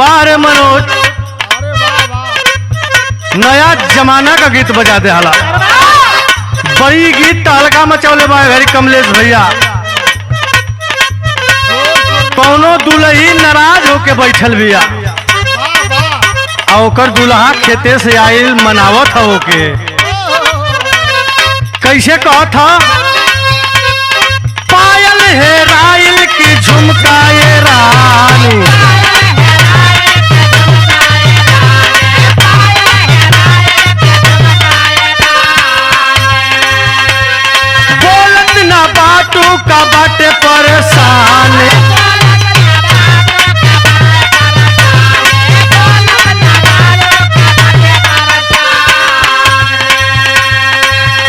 वाह रे मनोज, नया जमाना का गीत बजा दे हाला। बड़ी गीत तहलका मचौले बा घरी कमलेश भैया। कौनो दुल्ही नाराज होके बैठल बिया और ओकर दुल्हा खेते से आइल मनावत हो के कैसे कहत था, पायल हेराइल की झुमकाए रानी, बोलत ना बाटू का बाटे परेशान,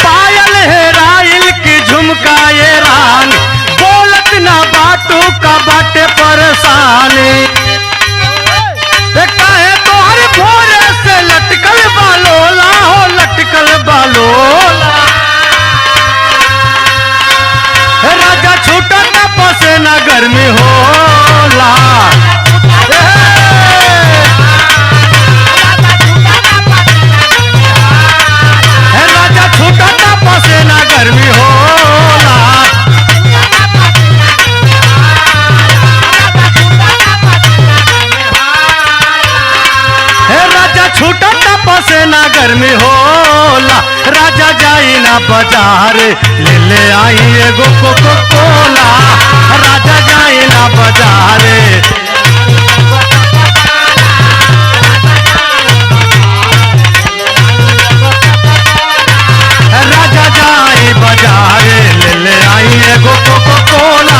पायल हेराइल की झुमकाए रानी, बोलत ना बाटू का बाटे परेशानी, काहे तोहर भोरे से लटकल बालोला हो लटकल बालोला, राजा छूटा ना पसेना गर्मी होला, राजा छूटा ना पसेना गर्मी होला, राजा छूटा ना पसेना गर्मी होला, राजा जाई ना बाजार ले आई एगो कोको कोला, राजा जाई ना बाजार, राजा जाई बाजार ले आई एगो कोको कोला,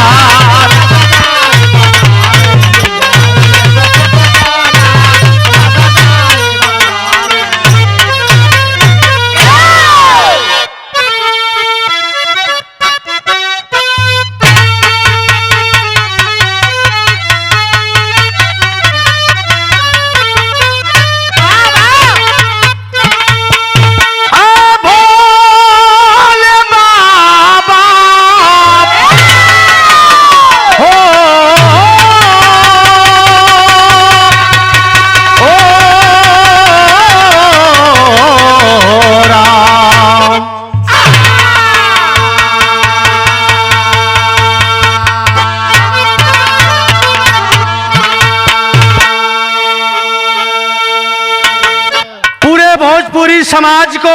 भोजपुरी समाज को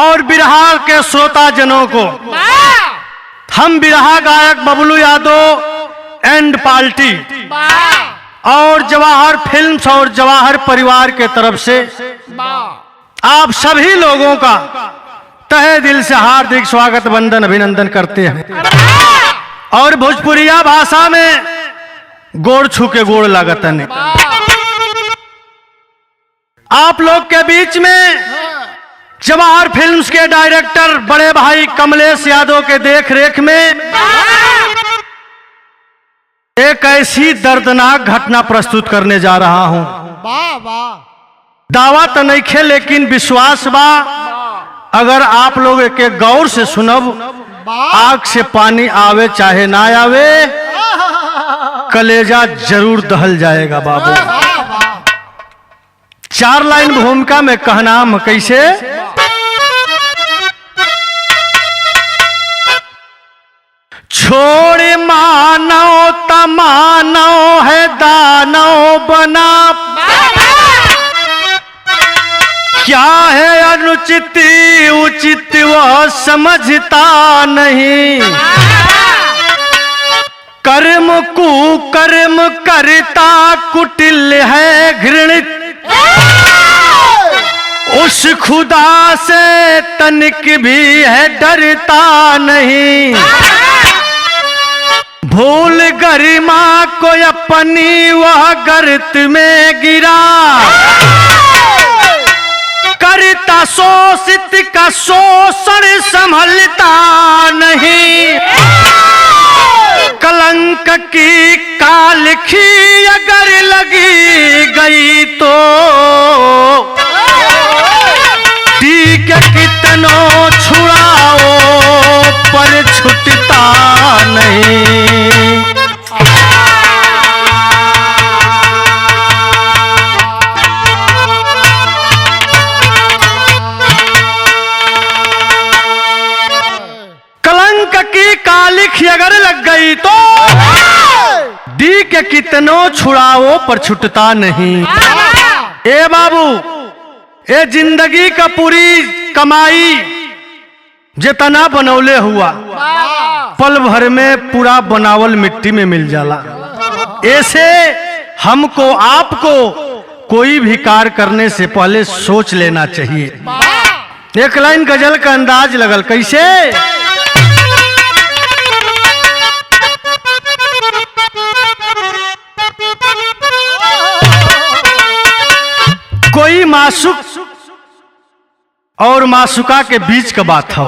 और बिरहा के श्रोता जनों को हम बिरहा गायक बबलू यादव एंड पार्टी और जवाहर फिल्म्स और जवाहर परिवार के तरफ से आप सभी लोगों का तहे दिल से हार्दिक स्वागत वंदन अभिनंदन करते हैं और भोजपुरिया भाषा में गोड़ छू के गोड़ लागत है। आप लोग के बीच में जवाहर फिल्म्स के डायरेक्टर बड़े भाई कमलेश यादव के देख रेख में एक ऐसी दर्दनाक घटना प्रस्तुत करने जा रहा हूं। दावा तो नहीं खे लेकिन विश्वास बा, अगर आप लोग एक गौर से सुनब आंख से पानी आवे चाहे ना आवे, कलेजा जरूर दहल जाएगा बाबू। 4 लाइन भूमिका में कहनाम कैसे, छोड़ मानो तमानो है दानो बना, क्या है अनुचित उचित वह समझता नहीं, कर्म कुकर्म करता कुटिल है घृणित, उस खुदा से तनिक भी है डरता नहीं, भूल गरिमा को अपनी वह गर्त में गिरा, करता शोषित का शोषण संभलता नहीं, कलंक की कालखी अगर लगी गई तो ठीक कितनों छुड़ाओ पर छुटता नहीं। के कितनो छुड़ाओ पर छुटता नहीं। ए बाबू, ए जिंदगी का पूरी कमाई जितना बनौले हुआ पल भर में पूरा बनावल मिट्टी में मिल जाला। ऐसे हमको आपको कोई भी कार्य करने से पहले सोच लेना चाहिए। एक लाइन गजल का अंदाज लगल कैसे? कोई मासूक और मासूका के बीच का बात हो।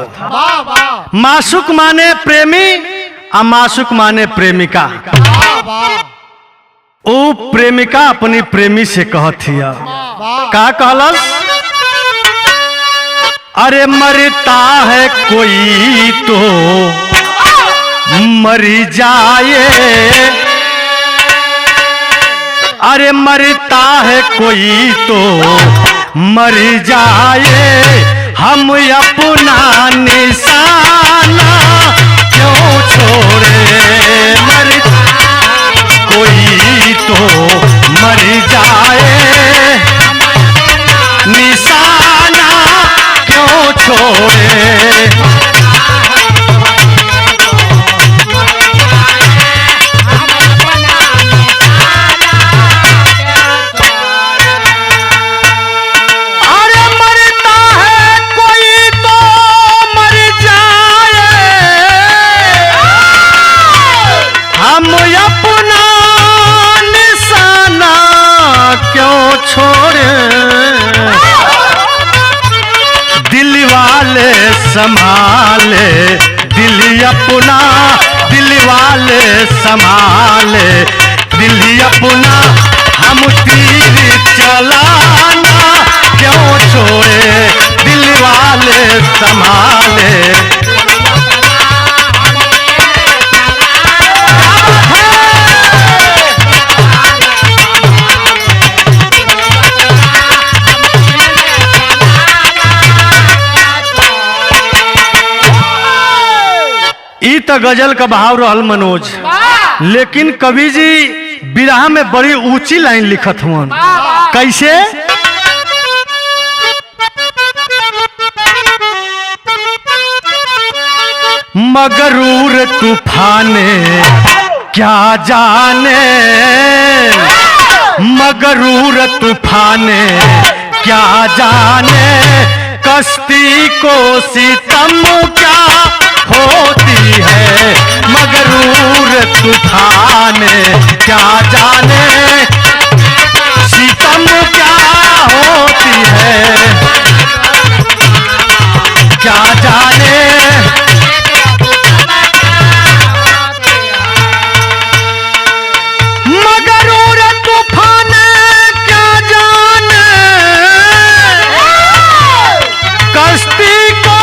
मासूक माने प्रेमी और मासूक माने प्रेमिका। वो प्रेमिका अपनी प्रेमी से कहतिया का कहलस? अरे मरता है कोई तो मरी जाए, अरे मरता है कोई तो मर जाए, हम अपना निशाना क्यों छोड़े? मरता कोई तो मर जाए, निशाना क्यों छोड़े? संभाले दिल अपना, दिल वाले संभाले दिल अपना, हम तीर चलाना क्यों छोड़े? दिल वाले संभाले। तो गजल का भाव रहल मनोज, लेकिन कवि जी विरह में बड़ी ऊंची लाइन लिखत हुआ। कैसे? मगरूर तूफाने क्या जाने, मगरूर तूफाने क्या जाने, कश्ती को सितम क्या होती है? मगरूर तूफाने क्या जाने, सितम क्या होती है? क्या जाने मगरूर तूफाने क्या जाने, कश्ती को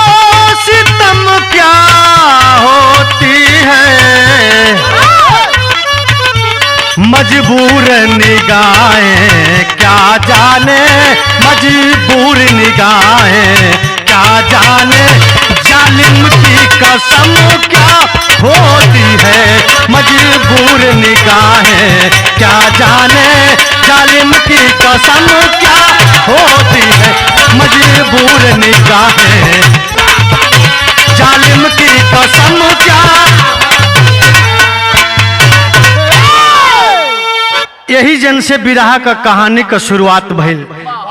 सितम क्या होती है? मजबूर निगाहें क्या जाने, मजबूर निगाहें क्या जाने, जालिम की कसम क्या होती है? मजबूर निगाहें क्या जाने, जालिम की कसम क्या होती है? मजबूर निगाहें जालिम की कसम क्या। यही जन से विरह का कहानी का शुरुआत भइल।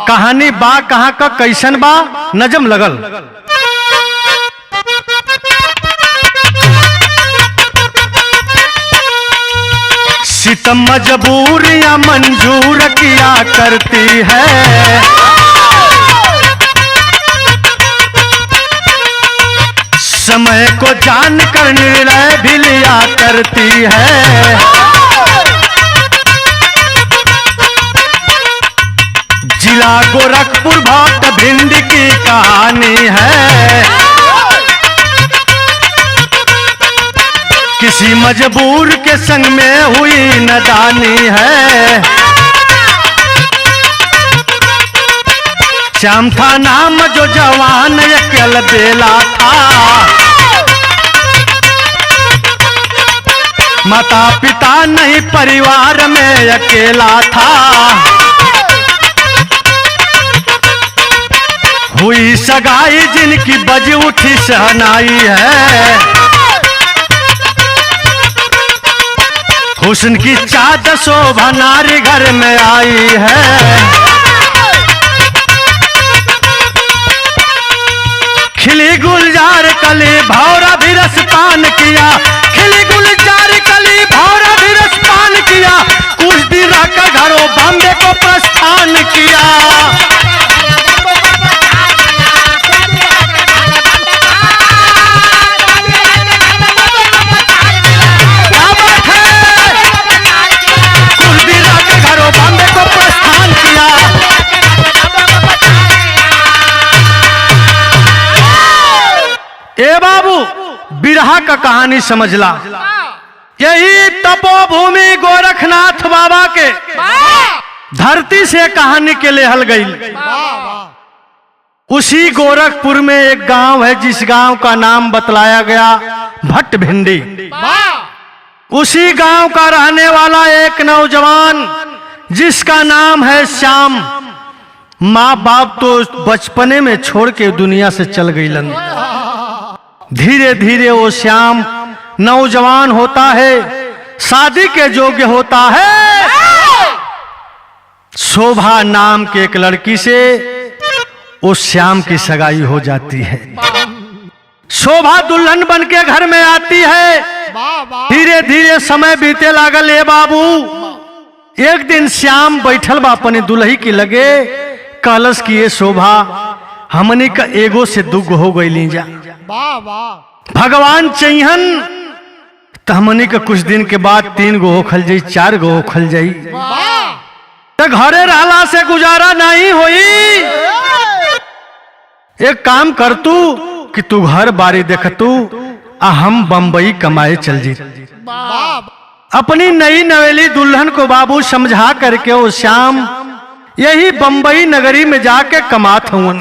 कहानी बा कहाँ का, कैसन बा, नजम लगल। सितम मजबूरियां मंजूर किया करती है, समय को जानकर निर्णय भी लिया करती है। जिला गोरखपुर भक्त भिंड की कहानी है, किसी मजबूर के संग में हुई नादानी है। श्याम था नाम जो जवान अकेला बेला था, माता पिता नहीं परिवार में अकेला था। हुई सगाई जिनकी बज उठी शहनाई है। हुस्न की चाँद शोभा नारी घर में आई है। खिली गुलजार कली भौरा भी रस पान किया। खिली गुलजार कली भौरा भी रस पान किया। कुछ दिन रहकर घरों बॉम्बे को प्रस्थान किया। क्या बात है? कुछ दिन रहकर घरों बॉम्बे को प्रस्थान किया। ए बाबू, बिरहा का कहानी समझला। यही तपोभूमि गोरखनाथ बाबा के धरती से कहानी के लेहल गई। उसी गोरखपुर में एक गांव है जिस गांव का नाम बतलाया गया भट्ट भिंडी। उसी गांव का रहने वाला एक नौजवान जिसका नाम है श्याम। माँ बाप तो बचपने में छोड़ के दुनिया से चल गई। धीरे धीरे वो श्याम नौजवान होता है, शादी के योग्य होता है। शोभा नाम के एक लड़की से उस श्याम की सगाई हो जाती है। शोभा दुल्हन बन के घर में आती है। धीरे धीरे समय बीते लागल। ए बाबू, एक दिन श्याम बैठल बा अपनी दुल्ही की लगे, कहलस कि ये शोभा हमनी का एगो से दुगो हो गई जा। भगवान चैहन तो हमनी का कुछ दिन के बाद 3 गो होखल जाई, 4 गो होखल जाई। तो घरे रहला से गुजारा नहीं होई। एक काम कर तू कि तू घर बारी देख तू, हम बंबई कमाए चल जी। अपनी नई नवेली दुल्हन को बाबू समझा करके वो श्याम यही बंबई नगरी में जाके कमात हुन।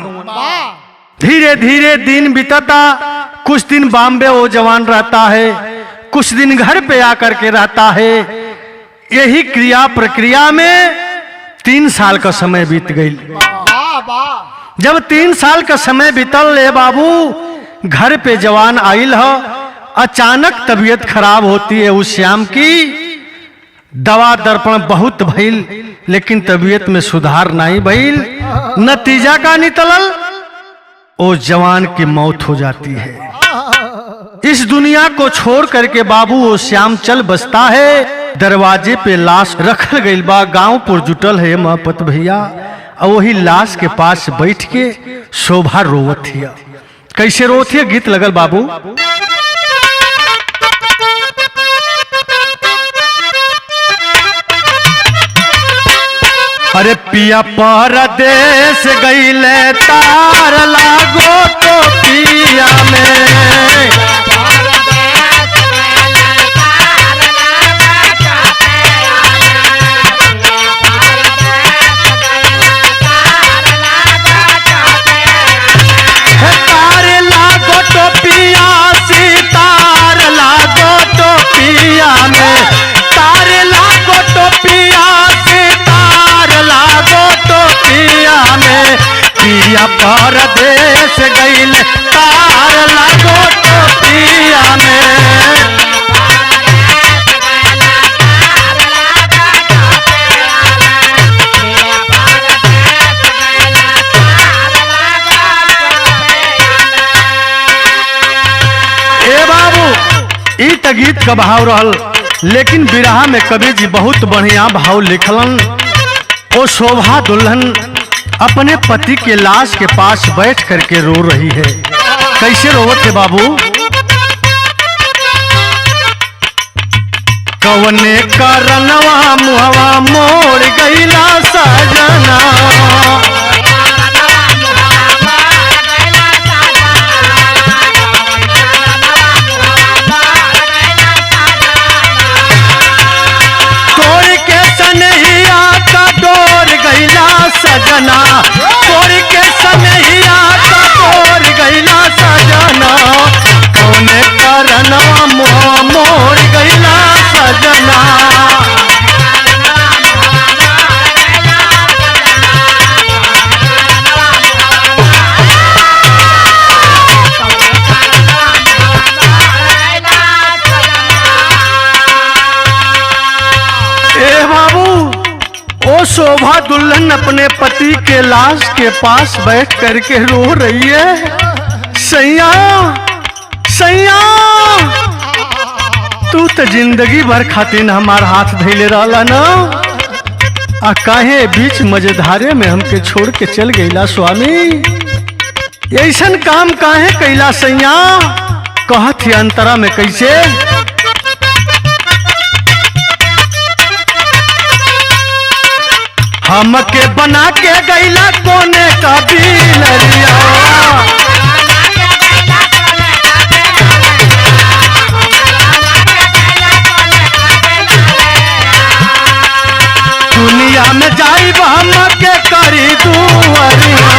धीरे धीरे दिन बीतता। कुछ दिन बॉम्बे वो जवान रहता है, कुछ दिन घर पे आकर के रहता है। यही क्रिया प्रक्रिया में 3 साल का समय बीत गई। जब 3 साल का समय बीतल ले बाबू, घर पे जवान आइल ह। अचानक तबीयत खराब होती है उस श्याम की। दवा दर्पण बहुत भइल लेकिन तबीयत में सुधार नहीं भइल। नतीजा का निकलल, वो जवान की मौत हो जाती है। इस दुनिया को छोड़ करके बाबू वो श्याम चल बसता है। दरवाजे पे लाश रखल गई बा। गांव जुटल है महपत भैया। और वही लाश के पास बैठ के शोभा रोवत हिया। कैसे रोवत हिया? गीत लगल बाबू। अरे पिया परदेस गईले तार लागो तो पिया में। तार लागो तो पिया सितार लागो तो पिया में। तार लागो तो पिया पिया परदेस गईले तार लागो तो पिया में। ए बाबू, ई त गीत का भाव रहल, लेकिन बिरहा में कवि जी बहुत बढ़िया भाव लिखलन। ओ शोभा दुल्हन अपने पति के लाश के पास बैठ करके रो रही है। कैसे रोवत है बाबू? कवने करनवा मुहवा मोड़ गईला सजना। तोड़ के सनहिया का डोर गईला सजना। तोड़ के सनहिया का डोर गईला सजना। कौन करनवा मुहवा मोड़ गईला सजना। शोभा दुल्हन अपने पति के लाश के पास बैठ करके रो रही है। सैया सैया तू तो जिंदगी भर खातिर हमार हाथ धैले रहला ना, आ काहे बीच मजेधारे में हमके छोड़ के चल गईला स्वामी। ऐसन काम काहे कैला सैया? कहत ही अंतरा में कैसे? हमके बना के गईला कोने का बिलरिया, दुनिया में जाइब हमके करी दुआरिया,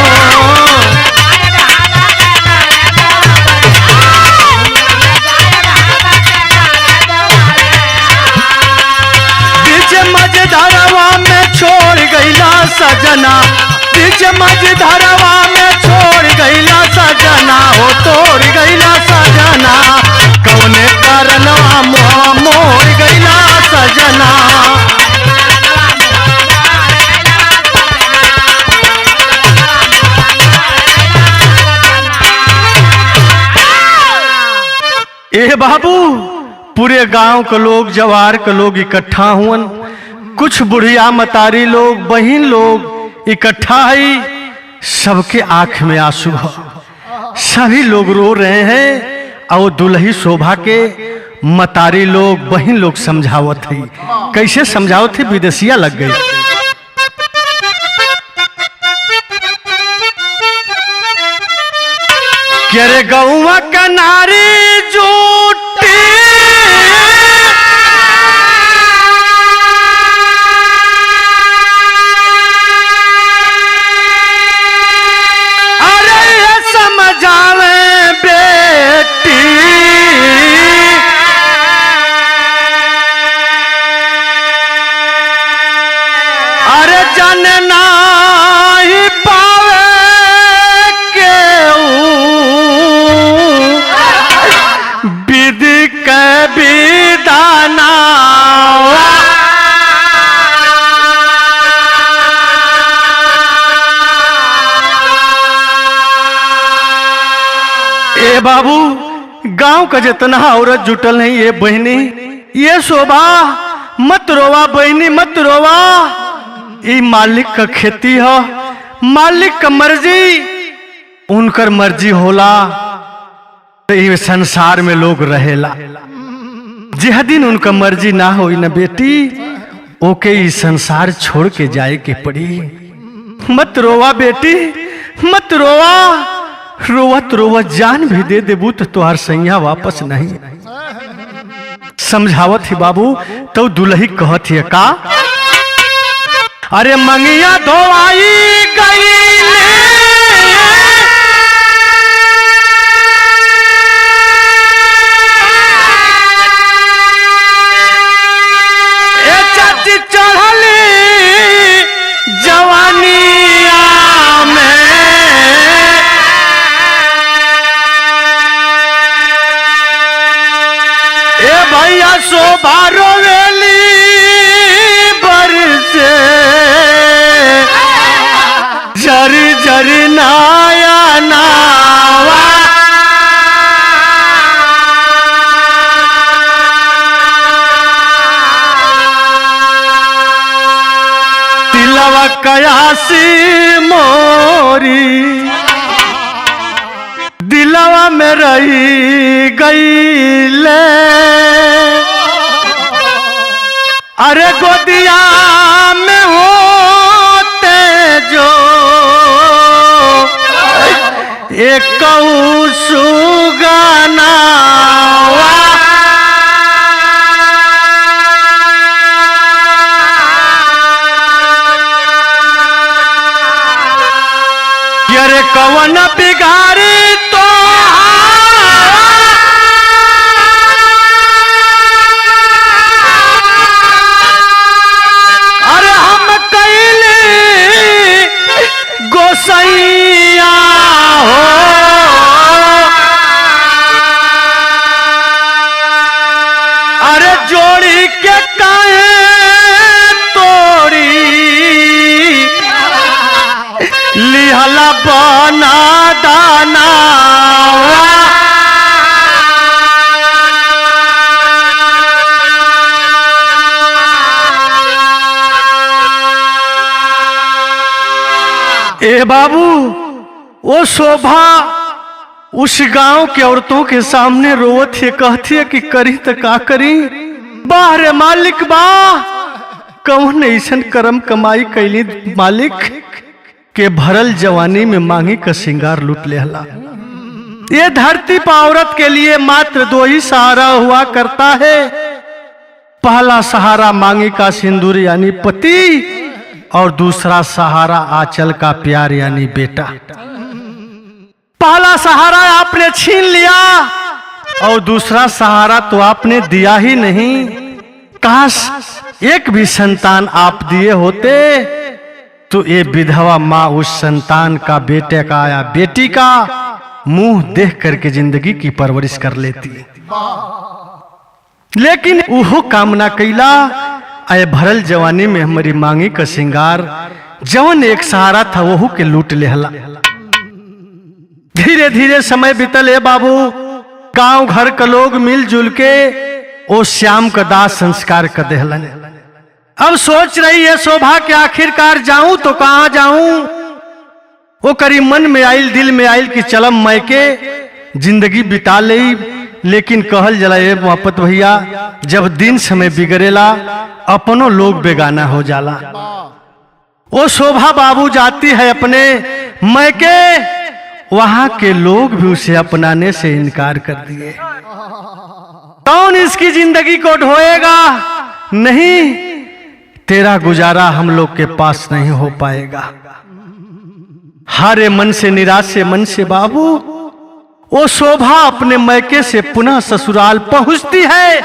बीच मझधारवा में छोड़ गईला सजना, बीच मझधारवा में छोड़ गईला सजना, हो तोड़ गईला सजना, कौने कारणवा मुआ मोड़ गईला सजना। ए बाबू पूरे गांव के लोग जवार के लोग इकट्ठा हुअन, कुछ बुढ़िया मतारी लोग बहन लोग इकट्ठा है, सबके आंख में आंसू है, सभी लोग रो रहे हैं। और दुल्ही शोभा के मतारी लोग बहन लोग समझावत है। कैसे समझावत है? विदेशिया लग गई। केरे गौवा का नारी जूटी, अरे ये समझावे बेटी, अरे जनना ही पावे विधि के विधाना, ए बाबू गांव का जितना औरत जुटल नहीं, ये बहनी ये शोभा मत रोवा बहनी मत रोवा, ये मालिक का खेती है, मालिक का मर्जी, उनकर मर्जी होला, ये संसार में लोग रहेला। जिह दिन उनका मर्जी ना हो न बेटी, ओके इस संसार छोड़ के जाए के पड़ी। मत रोवा बेटी मत रोवा, रोवत रोवत जान भी दे देबू तो तुहार सैया वापस नहीं। समझावत ही बाबू तो दुल्ही कहत ही का, अरे मंगिया धोवाई गई जवानिया में, ए भैया शोभा रोवेली बरसे, जरी जरी नाया नावा, दिलवा कयासी मोरी, दिलवा में रही गई ले, अरे गोदिया में होते जो एक सुगाना, अरे कवन बिगाड़ी तो अरे हम कैली गोसैया हो, अरे जोड़ी के काहे तोड़ी, लिहला बना दाना ए बाबू, वो शोभा उस गांव के औरतों के सामने रोवत है, कहती है कि करी तो का करी, बाहरे मालिक बा कौन ऐसन कर्म कमाई कैली मालिक के भरल जवानी में मांगी का श्रृंगार लूट लेहला। ये धरती पर औरत के लिए मात्र दो ही सहारा हुआ करता है, पहला सहारा मांगी का सिंदूर यानी पति, और दूसरा सहारा आंचल का प्यार यानी बेटा। पहला सहारा आपने छीन लिया और दूसरा सहारा तो आपने दिया ही नहीं। काश एक भी संतान आप दिए होते तो ये विधवा माँ उस संतान का, बेटे का या बेटी का मुंह देख करके जिंदगी की परवरिश कर लेती, लेकिन वो काम ना कैला। आए भरल जवानी में हमारी मांगी का श्रृंगार जवन एक सहारा था वहू के लूट लेहला। धीरे धीरे समय बीतल है बाबू, गांव घर के लोग मिलजुल के ओ श्याम का दाह संस्कार कर देहलन। अब सोच रही है शोभा के आखिरकार जाऊं तो कहां जाऊं। वो करी मन में आइल, दिल में आइल कि चलम मैं के जिंदगी बिता ले, लेकिन कहल जला ये मोहब्बत भैया, जब दिन समय बिगड़ेला अपनों लोग बेगाना हो जाला। वो शोभा बाबू जाती है अपने मैके, वहां के लोग भी उसे अपनाने से इनकार कर दिए। कौन इसकी जिंदगी को ढोएगा? नहीं, तेरा गुजारा हम लोग के पास नहीं हो पाएगा। हारे मन से, निराश मन से बाबू वो शोभा अपने मैके से पुनः ससुराल पहुंचती है,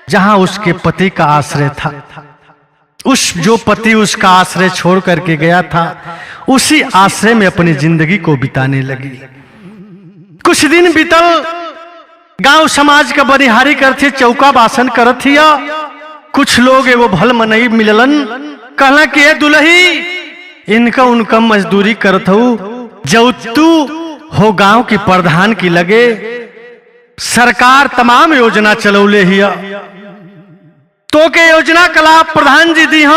जहां उसके पति का आश्रय था। उस जो पति उसका आश्रय छोड़ करके गया था, उसी आश्रय में अपनी जिंदगी को बिताने लगी। कुछ दिन बीतल, गांव समाज का बनिहारी करती, चौका बासन करती। कुछ लोग एगो भल मनई मिललन, कहला कि ए दुल्ही इनका उनका मजदूरी करत हूं, जब तू हो गांव की प्रधान की लगे, सरकार तमाम योजना चलौले हिया, तो के योजना का लाभ प्रधान जी दी हो,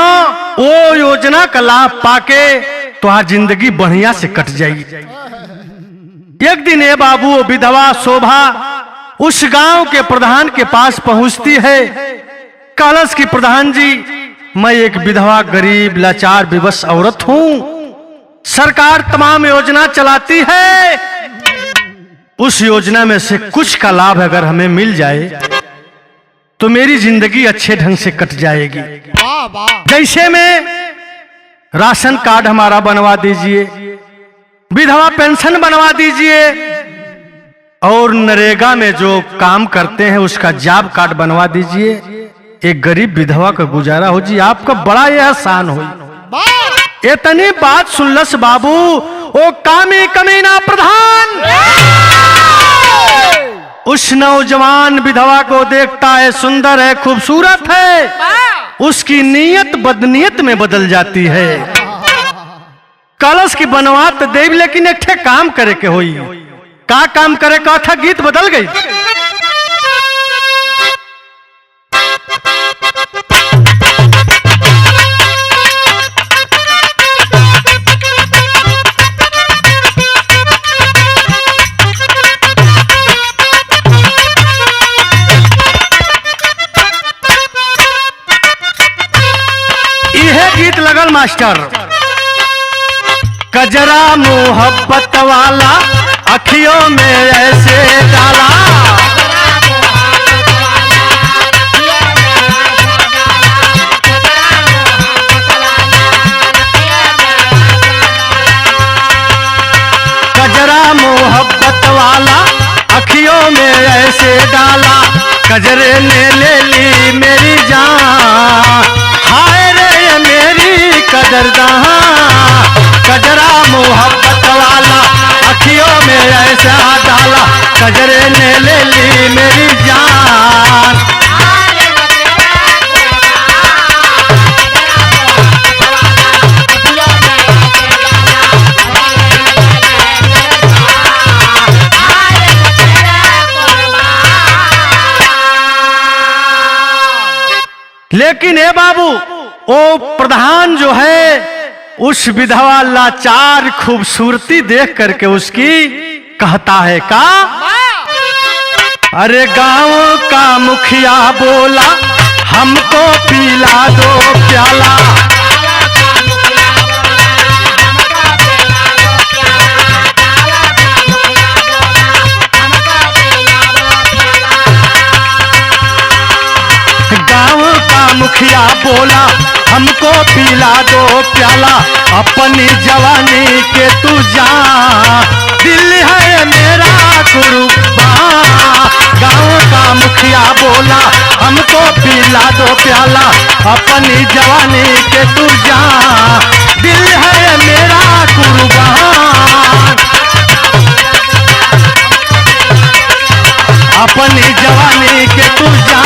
वो योजना का लाभ पाके तो आज जिंदगी बढ़िया से कट जाएगी। एक दिन ये बाबू विधवा शोभा उस गांव के प्रधान के पास पहुंचती है। कलश की प्रधान जी, मैं एक विधवा गरीब लाचार विवश औरत हूं, सरकार तमाम योजना चलाती है, उस योजना में से कुछ का लाभ अगर हमें मिल जाए तो मेरी जिंदगी अच्छे ढंग से कट जाएगी। जैसे में राशन कार्ड हमारा बनवा दीजिए, विधवा पेंशन बनवा दीजिए, और नरेगा में जो काम करते हैं उसका जॉब कार्ड बनवा दीजिए। एक गरीब विधवा का गुजारा हो जी, आपका बड़ा यह आसान हो। इतनी बात सुनलस बाबू ओ कामी कमीना प्रधान उस नौजवान विधवा को देखता है, सुंदर है, खूबसूरत है, उसकी नीयत बदनीयत में बदल जाती है। कलश की बनवात देव, लेकिन एक ठे काम करे के होई। का काम करे का था, गीत बदल गई। गीत लगल मास्टर, कजरा मोहब्बत वाला अखियों में ऐसे डाला, कजरा मोहब्बत वाला अखियों में ऐसे डाला, कजरे ने ले ली मेरी जान, हाय रे मेरी कदरदां, कजरा मोहब्बत वाला अखियों में ऐसा डाला, कजरे ने ले ली मेरी जान। लेकिन हे बाबू, वो प्रधान जो है उस विधवा लाचार खूबसूरती देख करके उसकी कहता है का, अरे गांव का मुखिया बोला हमको पिला दो प्याला। मुखिया बोला हमको पिला दो प्याला, अपनी जवानी के तू जा, दिल है मेरा कुर्बान। गाँव का मुखिया बोला हमको पिला दो प्याला, अपनी जवानी के तू जा, दिल है मेरा कुर्बान। अपनी जवानी के तू जा,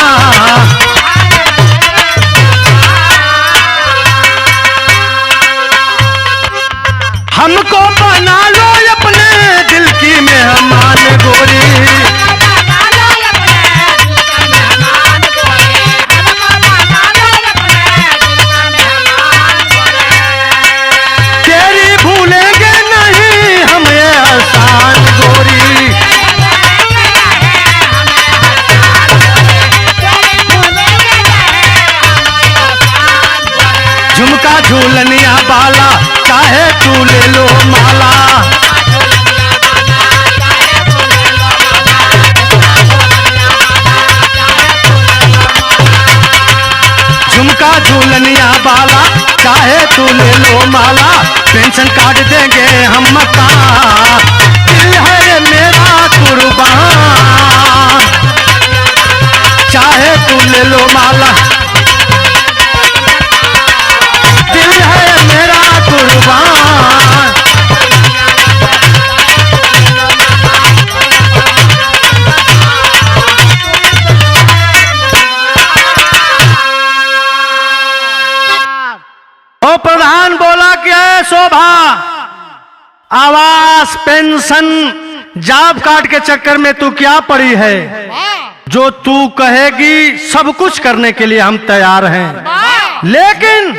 हमको बना लो अपने दिल की मेहमान गोरी। तेरी भूलेंगे नहीं हम ये आसान गोरी। झुमका झूलनिया बाला चाहे तू ले लो माला। झुमका झूलनिया बाला चाहे तू ले लो माला, पेंशन कार्ड देंगे हम मकान, दिल है मेरा कुर्बान। चाहे तू ले लो माला, दिल है मेरा कुर्बान। ओ प्रधान बोला क्या है शोभा, आवास पेंशन जॉब कार्ड के चक्कर में तू क्या पड़ी है, जो तू कहेगी सब कुछ करने के लिए हम तैयार हैं, लेकिन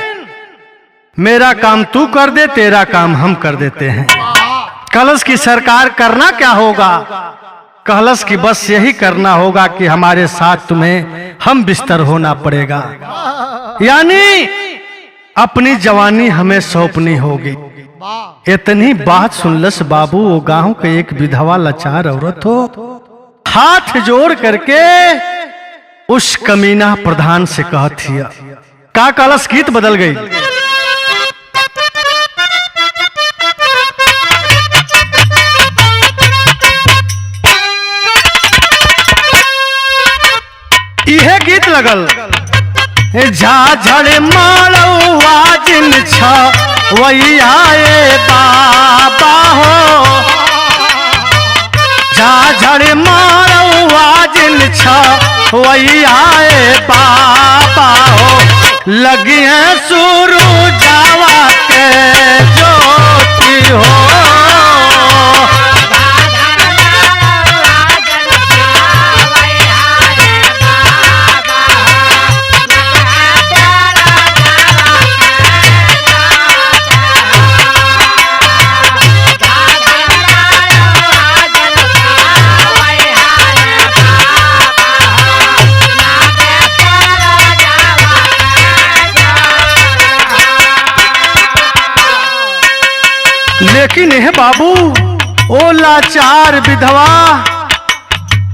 मेरा काम तू कर दे, तेरा काम हम कर देते हैं। कलश की सरकार करना क्या होगा, कलश की बस यही करना होगा कि हमारे साथ तुम्हें हम बिस्तर होना पड़ेगा, यानी अपनी जवानी हमें सौंपनी होगी। इतनी बात सुनलस बाबू, वो गांव के एक विधवा लाचार औरत हो, हाथ जोड़ करके उस कमीना प्रधान से कहती है का, कलश गीत बदल गई। यह गीत लगल, झाझड़ मारौआ जिन वही आए बाबा हो, झाझड़ मारौआ जिन वही आए बाबा हो, लगी है सूरज जावा के ज्योति हो। लेकिन है बाबू, ओ लाचार विधवा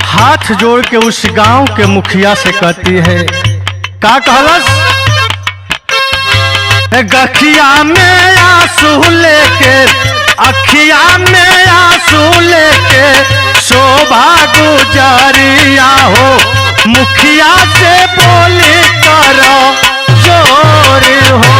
हाथ जोड़ के उस गांव के मुखिया से कहती है का, कहलस गखिया में आंसू लेके, अखिया में आंसू लेके शोभा गुजरिया हो, मुखिया से बोली करो जोरी हो।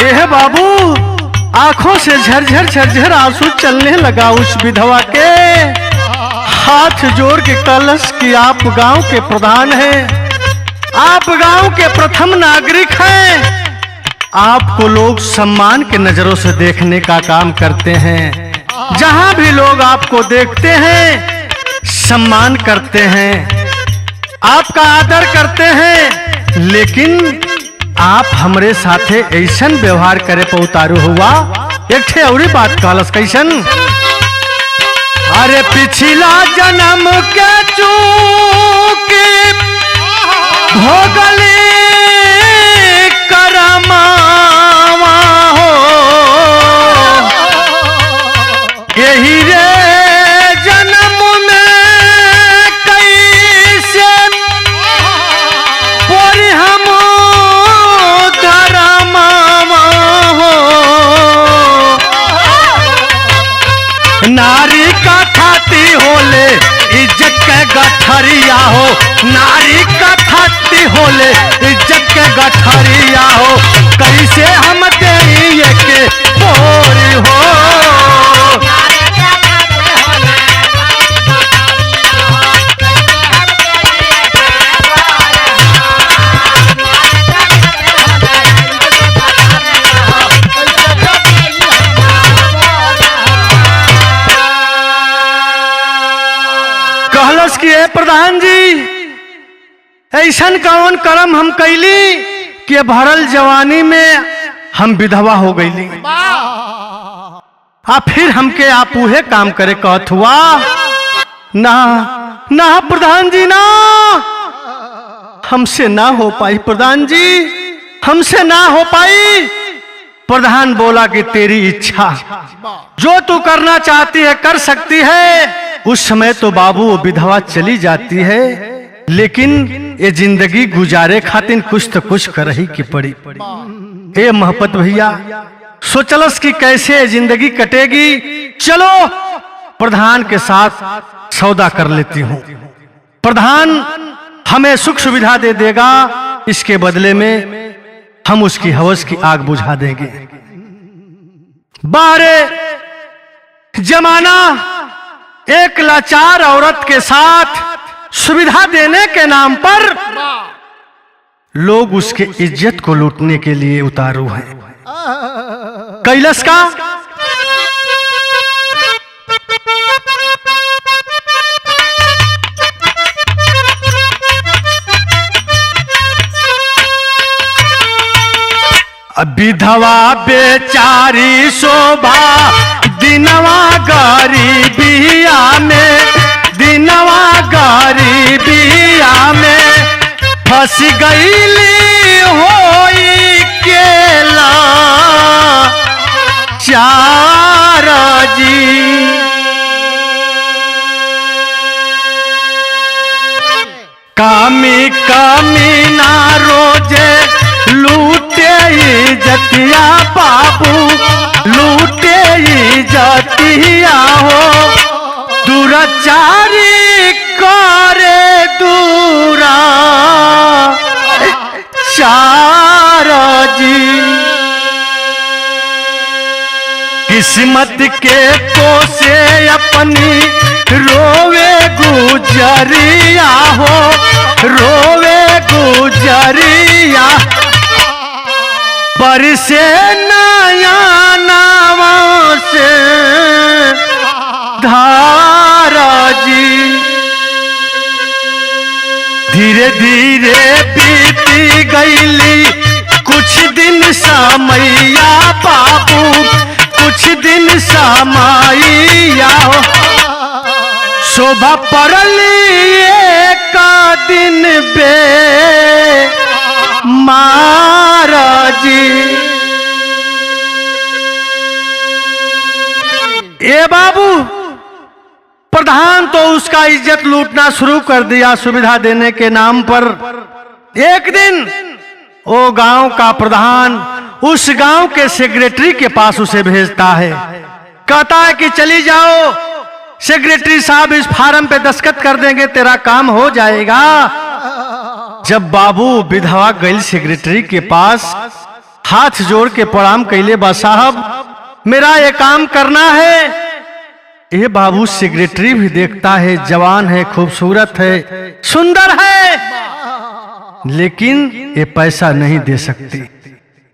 हे बाबू, आंखों से झरझर झरझर आंसू चलने लगा उस विधवा के। हाथ जोड़ के कलश की आप गांव के प्रधान हैं, आप गांव के प्रथम नागरिक हैं, आपको लोग सम्मान के नजरों से देखने का काम करते हैं। जहां भी लोग आपको देखते हैं सम्मान करते हैं, आपका आदर करते हैं, लेकिन आप हमरे साथे ऐसन व्यवहार करे पे उतारू हुआ। एक ठे औरी बात कहलस कैसन, अरे पिछला जन्म के चूक भोगली करमावा हो, यही रे जन्म में कैसे पोरी हम धरमावा हो। नारी का थाती होले इज्जत के गठरिया हो, नारी का थाती होले इज्जत के गठरिया हो, कैसे हम देइए के पोरी हो। कहलस कि प्रधान जी, ऐसन कौन कर्म हम कैली कि भरल जवानी में हम विधवा हो गईली, फिर हमके आप उहे काम करे कहत हुआ। ना ना प्रधान जी, ना हमसे ना हो पाई प्रधान जी, हमसे ना हो पाई। प्रधान बोला कि तेरी इच्छा, जो तू करना चाहती है कर सकती है। उस समय तो बाबू वो विधवा चली जाती है, लेकिन ये जिंदगी गुजारे खातिर कुछ तो कुछ कर ही की पड़ी। हे महपत भैया, सोचलस कि कैसे जिंदगी कटेगी, चलो प्रधान के साथ सौदा कर लेती हूँ, प्रधान हमें सुख सुविधा दे देगा, इसके बदले में हम उसकी हवस की आग बुझा देंगे। बारे जमाना एक लाचार औरत के साथ सुविधा देने के नाम पर लोग उसके इज्जत को लूटने के लिए उतारू हैं। कैलाश का विधवा बेचारी शोभा दिनवा गरीबिया में, दिनवा गरीबिया में फंस गईली होई केला चार जी। कामी कामी ना रोजे लूटे इज्जतिया बाबू, लूटे इज्जतिया हो, दुराचारी करे दूरा चार जी। किस्मत के कोसे अपनी रोवे गुजरिया हो, रोवे गुजरिया, बरसे नया नावा से धारा जी। धीरे धीरे बीती गईली कुछ दिन समैया बाबू, कुछ दिन समैया हो, शोभा पड़ली का दिन बे महाराजी। ए बाबू, प्रधान तो उसका इज्जत लूटना शुरू कर दिया सुविधा देने के नाम पर। एक दिन वो गांव का प्रधान उस गांव के सेक्रेटरी के पास उसे भेजता है, कहता है कि चली जाओ, सेक्रेटरी साहब इस फार्म पे दस्तखत कर देंगे, तेरा काम हो जाएगा। जब बाबू विधवा गई सेक्रेटरी के पास, हाथ जोड़ के प्रणाम कैले बा, साहब मेरा ये काम करना है। ये बाबू सेक्रेटरी भी देखता है, जवान है, खूबसूरत है, सुंदर है, लेकिन ये पैसा नहीं दे सकती।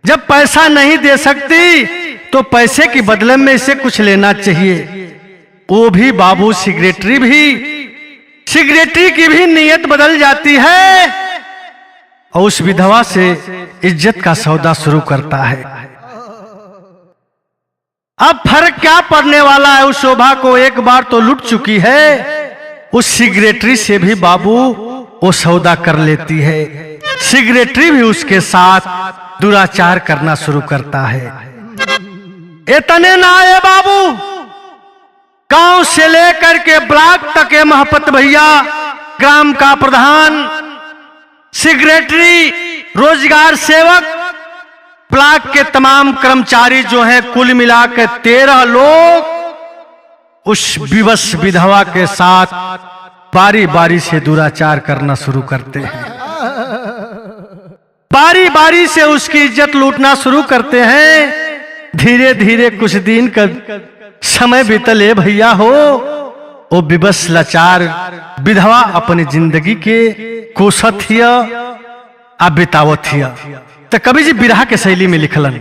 जब पैसा नहीं दे सकती तो पैसे के बदले में इसे कुछ लेना चाहिए। वो भी बाबू सेक्रेटरी की भी नीयत बदल जाती है और उस विधवा से इज्जत का सौदा शुरू करता है। अब फर्क क्या पड़ने वाला है, उस शोभा को एक बार तो लूट चुकी है। उस सेक्रेटरी से भी बाबू वो सौदा कर लेती है। सेक्रेटरी भी उसके साथ दुराचार करना शुरू करता है। इतने ना आए बाबू, गांव से लेकर के ब्लॉक तक के महपत भैया, ग्राम का प्रधान, सेक्रेटरी, रोजगार सेवक, ब्लॉक के तमाम कर्मचारी जो हैं, कुल मिलाकर 13 लोग उस विवश विधवा के साथ बारी बारी से दुराचार करना शुरू करते हैं। बारी बारी से उसकी इज्जत लूटना शुरू करते हैं। धीरे धीरे कुछ दिन का समय बीतले भैया हो, वो विवश लाचार विधवा अपनी जिंदगी के कोसत हिया आ बितावत हिया। तो कवि जी बिरहा के शैली में लिखलन,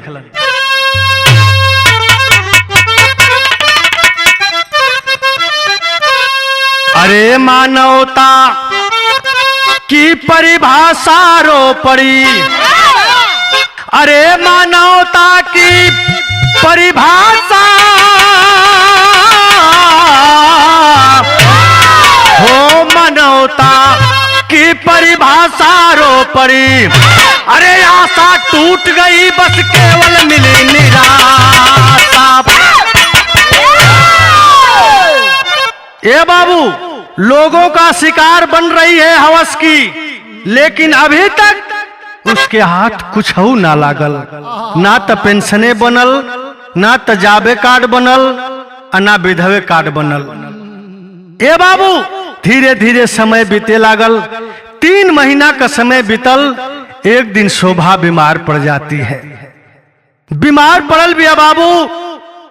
अरे मानवता की परिभाषा रो पड़ी, अरे मानवता की परिभाषा हो, मानवता की परिभाषा रो पड़ी, अरे आशा टूट गई बस केवल मिली निराशा। ए बाबू, लोगों का शिकार बन रही है हवस की, लेकिन अभी तक उसके हाथ कुछ हो ना लागल, ना तो पेंशने बनल, ना तो जाबे कार्ड बनल, ना विधवे कार्ड बनल। ए बाबू, धीरे धीरे समय बीते लागल। 3 महीना का समय बीतल। एक दिन शोभा बीमार पड़ जाती है। बीमार पड़ल भी बाबू,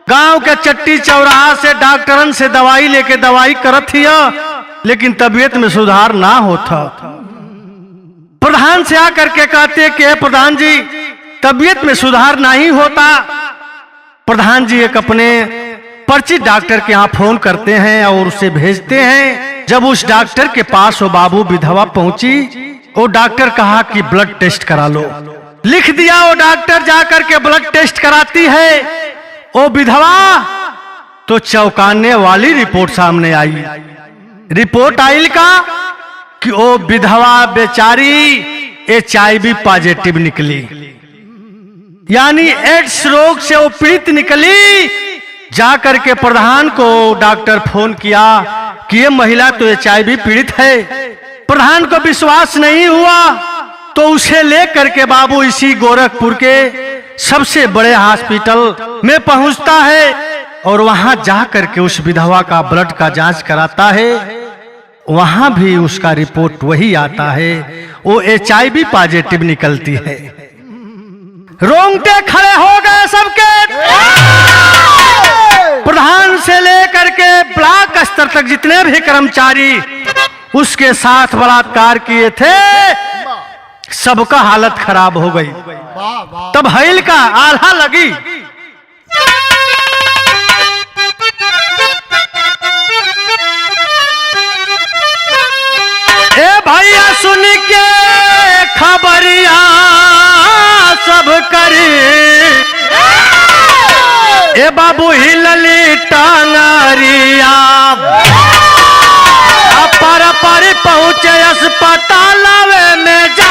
गांव के चट्टी चौराहा से डॉक्टरन से दवाई लेके दवाई करत हिया, लेकिन तबीयत में सुधार ना होता। प्रधान से आकर के कहते कि प्रधान जी, तबीयत में सुधार नहीं होता। प्रधान जी एक अपने परिचित डॉक्टर के यहाँ फोन करते हैं और उसे भेजते हैं। जब उस डॉक्टर के पास वो बाबू विधवा पहुंची, वो डॉक्टर कहा कि ब्लड टेस्ट करा लो। लिख दिया। वो डॉक्टर जाकर के ब्लड टेस्ट कराती है। वो विधवा तो चौंकाने वाली रिपोर्ट सामने आई। रिपोर्ट आई का कि वो विधवा बेचारी HIV पॉजिटिव निकली, यानी एड्स रोग से वो पीड़ित निकली। जाकर के प्रधान को डॉक्टर फोन किया कि ये महिला तो HIV पीड़ित है। प्रधान को विश्वास नहीं हुआ तो उसे लेकर के बाबू इसी गोरखपुर के सबसे बड़े हॉस्पिटल में पहुंचता है और वहां जाकर के उस विधवा का ब्लड का जांच कराता है। वहां भी उसका रिपोर्ट वही आता है, वो HIV पॉजिटिव निकलती है। रोंगटे खड़े हो गए सबके। प्रधान से लेकर के ब्लॉक स्तर तक जितने भी कर्मचारी उसके साथ बलात्कार किए थे, सबका हालत खराब हो गई। तब हईल का आल्हा लगी। ए भैया सुन के खबरिया सब करे, ए बाबू हिलली टांगरिया, पर पहुंचे अस्पताल में जा।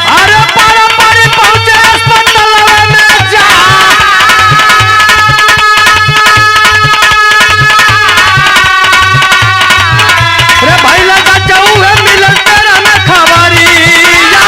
अरे पर पहुंचे अस्पताल में जा। अरे भाई लगा जाऊ है मिलन तेरा न खबरिया।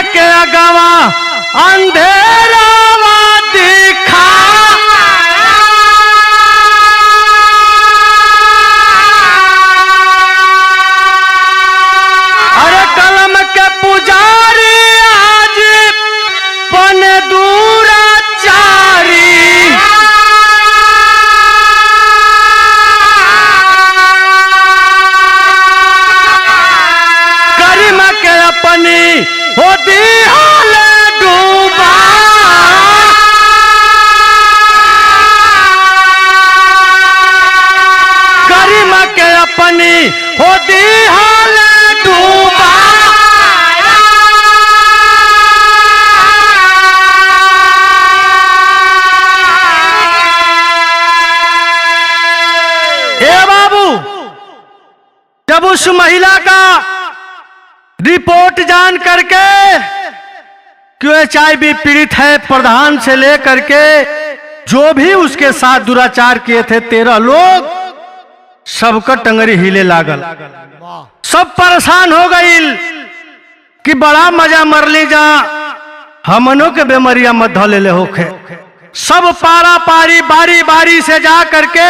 के अगवा अंधेरा दिखा, अरे कलम के पुजारी आज बन दूराचारी, गरिमा के अपनी होती हाल डूबा, गरिमा के अपनी होती हाल डूबा, ए बाबू जब उस महिला का रिपोर्ट जान करके कि HIV पीड़ित है, प्रधान से लेकर के जो भी उसके साथ दुराचार किए थे 13 लोग, सबका टंगरी हिले लागल, सब परेशान हो गई कि बड़ा मजा मरली जा, हमनों के बेमरिया मत धो ले होखे। सब पारा पारी बारी बारी से जा करके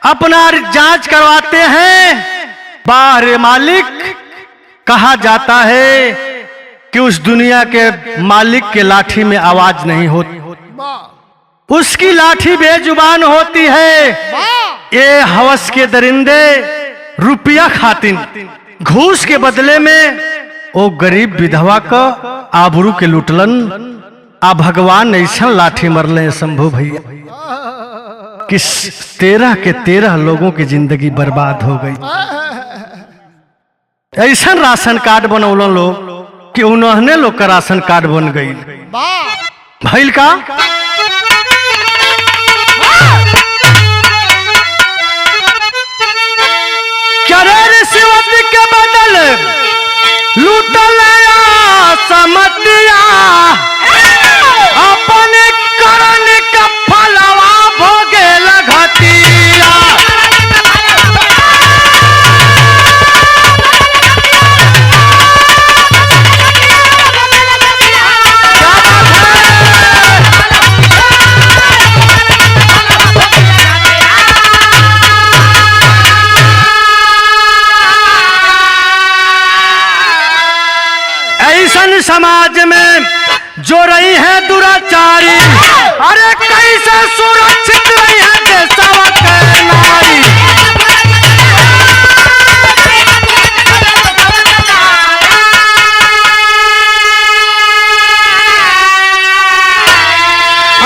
अपना जांच करवाते हैं। बाहर मालिक कहा जाता है कि उस दुनिया के मालिक के लाठी में आवाज नहीं होती, उसकी लाठी बेजुबान होती है। ये हवस के दरिंदे रुपया खातिन घूस के बदले में वो गरीब विधवा का आबरू के लुटलन। आ भगवान ऐसा लाठी मरले शंभू भैया कि 13 के 13 लोगों की जिंदगी बर्बाद हो गई। ऐसा राशन कार्ड बनौल लोग कि उन्होंने लोग का राशन कार्ड बन गई भैल का। रिश्वत के बदल लूटल समतिया, अपने करण का फलवा भोगे लगतिया। समाज में जो रही है दुराचारी, अरे कैसे सुरक्षित रही है देशवा के नारी।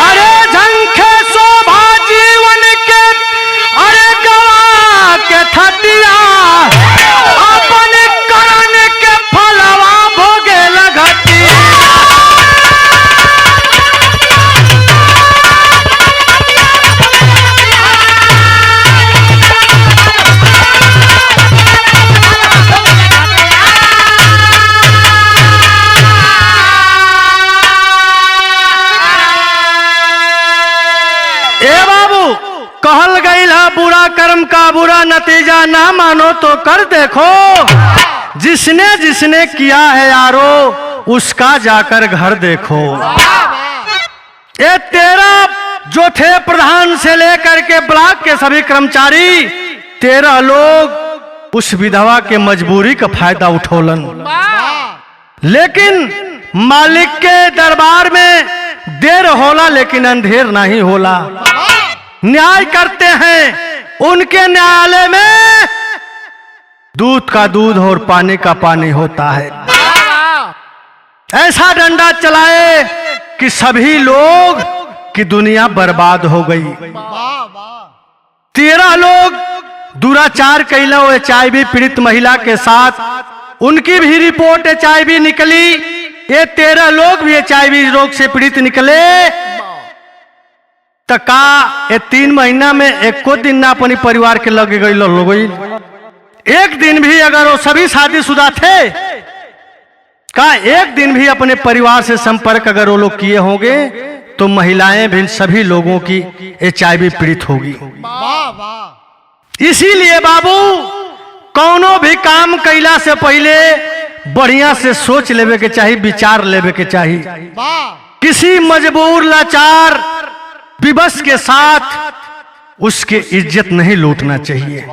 अरे झंखे शोभा जीवन के, अरे गवा के थतिया, अपने करण के फलवा भोगे लगती। ए बाबू कहल गई है बुरा कर्म का बुरा नतीजा ना मानो तो कर देखो। जिसने जिसने किया है यारो उसका जाकर घर देखो। ये 13 जो थे प्रधान से लेकर के ब्लॉक के सभी कर्मचारी 13 लोग उस विधवा के मजबूरी का फायदा उठोलन। लेकिन मालिक के दरबार में देर होला लेकिन अंधेर नहीं होला। न्याय करते हैं उनके न्यायालय में दूध का दूध और पानी का पानी होता है। ऐसा डंडा चलाए कि सभी लोग की दुनिया बर्बाद हो गई। 13 लोग दुराचार कैला HIV पीड़ित महिला के साथ, उनकी भी रिपोर्ट HIV निकली। ये 13 लोग भी HIV रोग से पीड़ित निकले। तो का ये 3 महीना में एको दिन ना अपने परिवार के लगे गई लोग। एक दिन भी अगर वो सभी शादीशुदा थे, का एक दिन भी अपने परिवार से संपर्क अगर वो लोग किए होंगे तो महिलाएं भी सभी लोगों की HIV पीड़ित होगी। इसीलिए बाबू कौनो भी काम कैला से पहले बढ़िया से सोच लेवे के चाहिए, विचार लेवे के चाहिए। किसी मजबूर लाचार विवश के साथ उसके इज्जत नहीं लूटना चाहिए,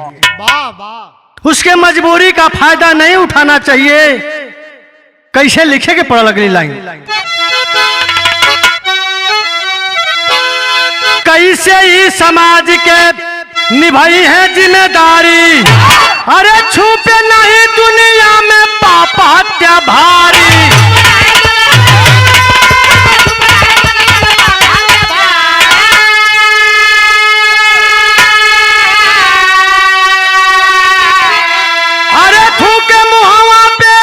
उसके मजबूरी का फायदा नहीं उठाना चाहिए। कैसे लिखे के पड़ा अगली लाइन, कैसे ही समाज के निभाई है जिम्मेदारी, अरे छुपे नहीं दुनिया में पाप हत्या भारी। अरे थूके मुहावा पे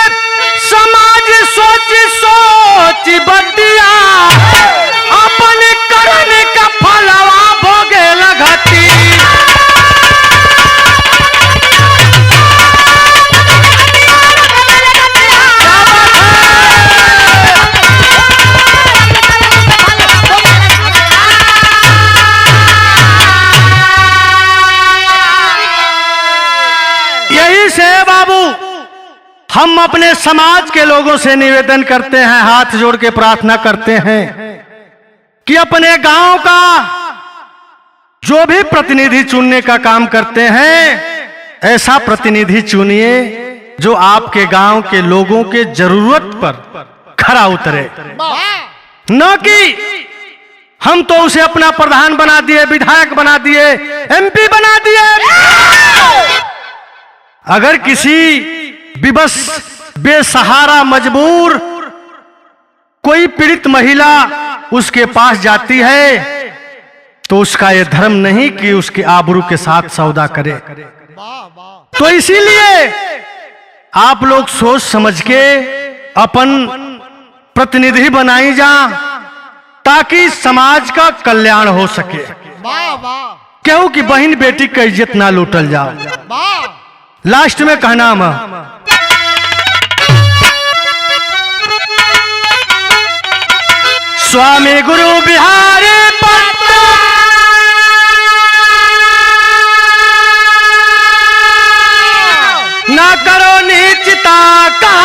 समाज सोच सोच बदिया, अपने करने का फलवा भोगे लगती। यही से बाबू हम अपने समाज के लोगों से निवेदन करते हैं, हाथ जोड़ के प्रार्थना करते हैं कि अपने गांव का जो भी प्रतिनिधि चुनने का काम करते हैं, ऐसा प्रतिनिधि चुनिए जो आपके गांव के लोगों के जरूरत पर खरा उतरे, न कि हम तो उसे अपना प्रधान बना दिए, विधायक बना दिए, एमपी बना दिए। अगर किसी विवश बेसहारा मजबूर कोई पीड़ित महिला उसके पास जाती है तो उसका यह धर्म नहीं कि उसके आबरू के साथ सौदा करे। तो इसीलिए आप लोग सोच समझ के अपन प्रतिनिधि बनाई जा ताकि समाज का कल्याण हो सके, क्यों कि बहन बेटी का इज्जत ना लूटल जाओ। लास्ट में कहना है, स्वामी गुरु बिहारी पत्त ना करो नीचता का